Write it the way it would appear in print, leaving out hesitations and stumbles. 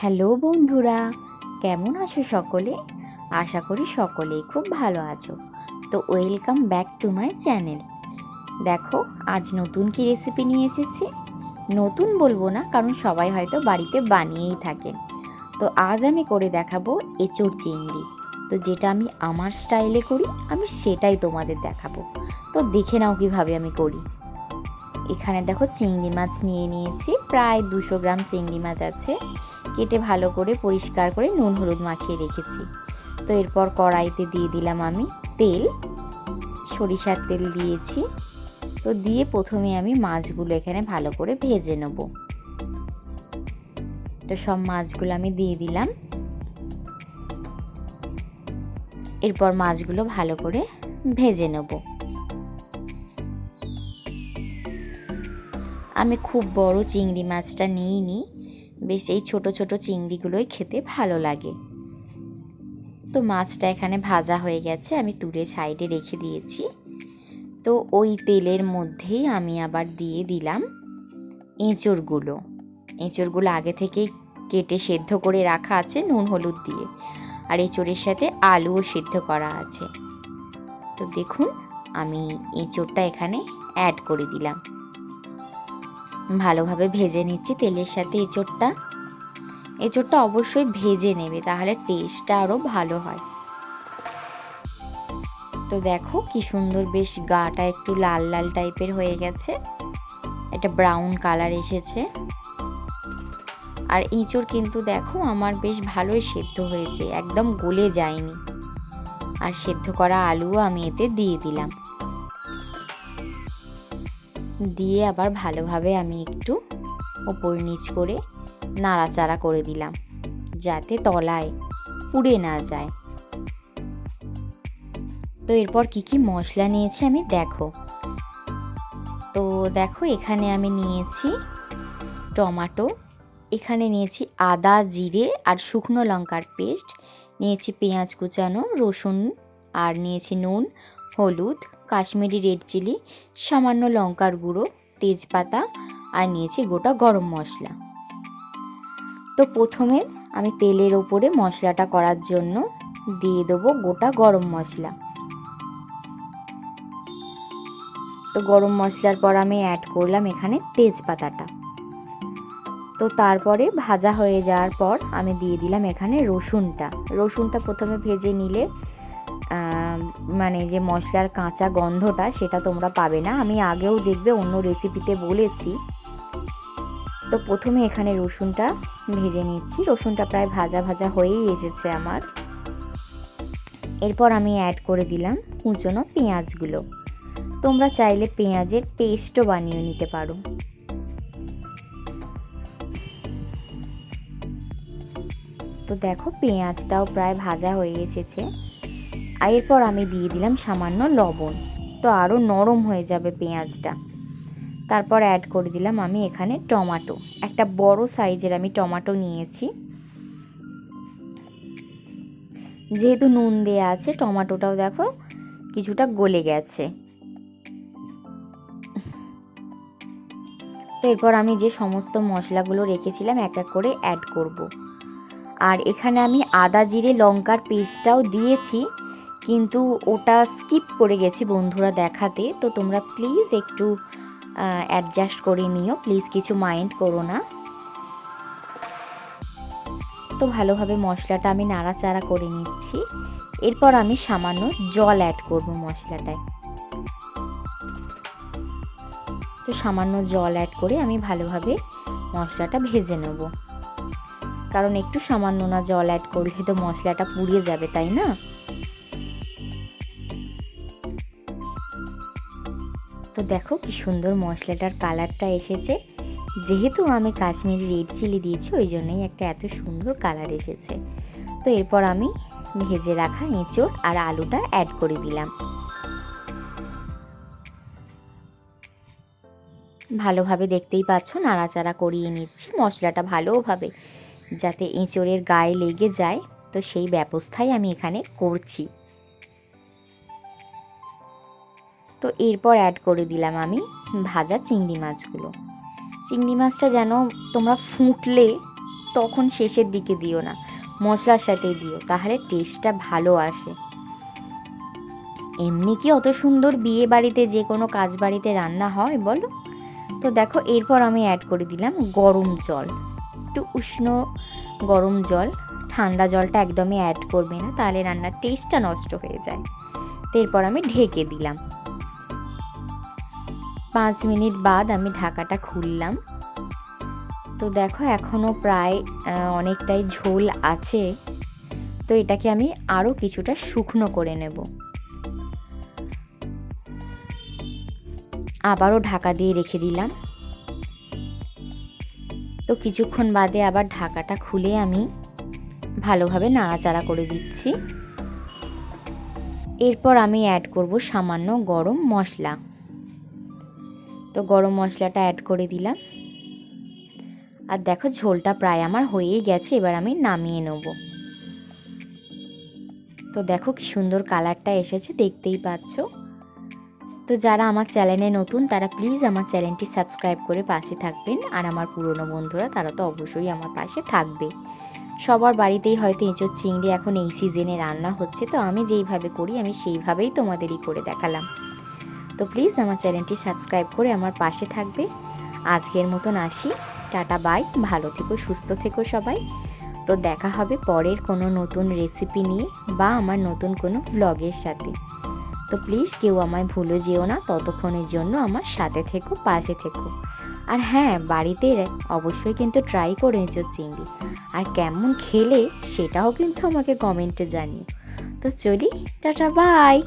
Hello বন্ধুরা, কেমন আছো সকলে? আশা করি সকলেই খুব ভালো আছো। তো welcome back to my channel. দেখো আজ নতুন কি রেসিপি নিয়ে এসেছি। নতুন বলবো না, কারণ সবাই হয়তো বাড়িতে বানিয়েই থাকেন। তো আজ আমি করে দেখাবো এঁচোড় চিংড়ি। তো যেটা আমি আমার স্টাইলে করি, আমি সেটাই তোমাদের দেখাবো। তো দেখে নাও কিভাবে আমি করি। এখানে দেখো চিংড়ি মাছ নিয়ে নিয়েছি, প্রায় 200 গ্রাম চিংড়ি মাছ আছে। কেটে ভালো করে পরিষ্কার করে নুন হলুদ মাখিয়ে রেখেছি। তো এরপর কড়াইতে দিয়ে দিলাম আমি তেল, সরিষার তেল দিয়েছি। তো দিয়ে প্রথমে আমি মাছগুলো এখানে ভালো করে ভেজে নেব। তো সব মাছগুলো আমি দিয়ে দিলাম। এরপর মাছগুলো ভালো করে ভেজে নেব। আমি খুব বড় চিংড়ি মাছটা নিইনি, বেশ এই ছোট ছোট চিংড়িগুলোই খেতে ভালো লাগে। তো মাছটা এখানে ভাজা হয়ে গেছে, আমি তুলে সাইডে রেখে দিয়েছি। তো ওই তেলের মধ্যেই আমি আবার দিয়ে দিলাম এঁচোড়গুলো। এঁচোড়গুলো আগে থেকেই কেটে সেদ্ধ করে রাখা আছে নুন হলুদ দিয়ে, আর এঁচোড়ের সাথে আলুও সেদ্ধ করা আছে। তো দেখুন আমি এঁচোড়টা এখানে অ্যাড করে দিলাম। ভালোভাবে ভেজে নিচ্ছি তেলের সাথে এঁচোড়টা। এঁচোড়টা অবশ্যই ভেজে নেবে, তাহলে টেস্টটা আরও ভালো হয়। তো দেখো কি সুন্দর, বেশ গাটা একটু লাল লাল টাইপের হয়ে গেছে, এটা ব্রাউন কালার এসেছে। আর এঁচোড় কিন্তু দেখো আমার বেশ ভালোই সেদ্ধ হয়েছে, একদম গলে যায়নি। আর সেদ্ধ করা আলুও আমি এতে দিয়ে দিলাম। দিয়ে আবার ভালোভাবে আমি একটু ওপর নিচ করে নাড়াচাড়া করে দিলাম, যাতে তলায় পুড়ে না যায়। তো এরপর কি কি মশলা নিয়েছি আমি দেখো। তো দেখো এখানে আমি নিয়েছি টমেটো, এখানে নিয়েছি আদা জিরে আর শুকনো লঙ্কার পেস্ট, নিয়েছি পেঁয়াজ কুচানো, রসুন, আর নিয়েছি নুন হলুদ, কাশ্মীরি রেড চিলি, সামান্য লঙ্কার গুঁড়ো, তেজপাতা, আর নিয়েছি গোটা গরম মশলা। তো প্রথমে আমি তেলের ওপরে মশলাটা করার জন্য দিয়ে দেবো গোটা গরম মশলা। তো গরম মশলার পর আমি অ্যাড করলাম এখানে তেজপাতাটা। তো তারপরে ভাজা হয়ে যাওয়ার পর আমি দিয়ে দিলাম এখানে রসুনটা। রসুনটা প্রথমে ভেজে নিলে মানে যে মশলার কাঁচা গন্ধটা সেটা তোমরা পাবে না, আমি আগেও দেখবে অন্য রেসিপিতে বলেছি। তো প্রথমে এখানে রসুনটা ভেজে নিচ্ছি। রসুনটা প্রায় ভাজা ভাজা হয়েই এসেছে আমার। এরপর আমি অ্যাড করে দিলাম কুচনো পেঁয়াজগুলো। তোমরা চাইলে পেঁয়াজের পেস্টও বানিয়ে নিতে পারো। তো দেখো পেঁয়াজটাও প্রায় ভাজা হয়ে এসেছে। এরপর আমি দিয়ে দিলাম সামান্য লবণ, তো আরও নরম হয়ে যাবে পেঁয়াজটা। তারপর অ্যাড করে দিলাম আমি এখানে টমেটো, একটা বড় সাইজের আমি টমেটো নিয়েছি। যেহেতু নুন দেয়া আছে, টমেটোটাও দেখো কিছুটা গলে গেছে। তো এরপর আমি যে সমস্ত মশলাগুলো রেখেছিলাম এক এক করে অ্যাড করব। আর এখানে আমি আদা জিরে লঙ্কার পেস্টটাও দিয়েছি, কিন্তু ওটা স্কিপ করে গেছি বন্ধুরা দেখাতে। তো তোমরা প্লিজ একটু অ্যাডজাস্ট করে নিও, প্লিজ কিছু মাইন্ড করো না। তো ভালোভাবে মশলাটা আমি নাড়াচাড়া করে নিচ্ছি। এরপর আমি সামান্য জল অ্যাড করব মশলাটায়। তো সামান্য জল অ্যাড করে আমি ভালোভাবে মশলাটা ভেজে নেব, কারণ একটু সামান্য না জল অ্যাড করলে তো মশলাটা পুড়িয়ে যাবে, তাই না? তো দেখো কি সুন্দর মশলাটার কালারটা এসেছে। যেহেতু আমি কাশ্মীরি রেড চিলি দিয়েছি, ওই জন্যই একটা এত সুন্দর কালার এসেছে। তো এরপর আমি ভেজে রাখা এঁচোড় আর আলুটা অ্যাড করে দিলাম। ভালোভাবে দেখতেই পাচ্ছ নাড়াচাড়া করিয়ে নিচ্ছি মশলাটা ভালোভাবে, যাতে এঁচোড়ের গায়ে লেগে যায়। তো সেই ব্যবস্থাই আমি এখানে করছি। তো এরপর অ্যাড করে দিলাম আমি ভাজা চিংড়ি মাছগুলো। চিংড়ি মাছটা যেন তোমরা ফুটলে তখন শেষের দিকে দিও না, মশলার সাথেই দিও, তাহলে টেস্টটা ভালো আসে। এমনি কি অত সুন্দর বিয়ে বাড়িতে যে কোনো কাজ বাড়িতে রান্না হয় বলো? তো দেখো এরপর আমি অ্যাড করে দিলাম গরম জল, একটু উষ্ণ গরম জল। ঠান্ডা জলটা একদমই অ্যাড করবে না, তাহলে রান্নার টেস্টটা নষ্ট হয়ে যায়। তো এরপর আমি ঢেকে দিলাম। 5 মিনিট বাদ আমি ঢাকাটা খুললাম। তো দেখো এখনও প্রায় অনেকটাই ঝোল আছে। তো এটাকে আমি আরও কিছুটা শুকনো করে নেব। আবারও ঢাকা দিয়ে রেখে দিলাম। তো কিছুক্ষণ বাদে আবার ঢাকাটা খুলে আমি ভালোভাবে নাড়াচাড়া করে দিচ্ছি। এরপর আমি অ্যাড করব সামান্য গরম মশলা। তো গরম মশলাটা অ্যাড করে দিলাম। আর দেখো ঝোলটা প্রায় আমার হয়েই গেছে, এবার আমি নামিয়ে নেব। তো দেখো কি সুন্দর কালারটা এসেছে, দেখতেই পাচ্ছ। তো যারা আমার চ্যানেলে নতুন তারা প্লিজ আমার চ্যানেলটি সাবস্ক্রাইব করে পাশে থাকবেন, আর আমার পুরনো বন্ধুরা তারা তো অবশ্যই আমার পাশে থাকবে। সবার বাড়িতেই হয়তো এঁচোড় চিংড়ি এখন এই সিজনে রান্না হচ্ছে, তো আমি যেইভাবে করি আমি সেইভাবেই তোমাদেরই করে দেখালাম। তো প্লিজ আমার চ্যানেলটি সাবস্ক্রাইব করে আমার পাশে থাকবে। আজকের মতন আসি, টাটা বাই, ভালো থেকো, সুস্থ থেকো সবাই। তো দেখা হবে পরের কোনো নতুন রেসিপি নিয়ে বা আমার নতুন কোনো ভ্লগের সাথে। তো প্লিজ কেউ আমায় ভুলে যেও না, ততক্ষণের জন্য আমার সাথে থেকো, পাশে থেকো। আর হ্যাঁ, বাড়িতে অবশ্যই কিন্তু ট্রাই করে এঁচোড় চিংড়ি, আর কেমন খেলে সেটাও কিন্তু আমাকে কমেন্টে জানিও। তো চলি, টাটা বাই।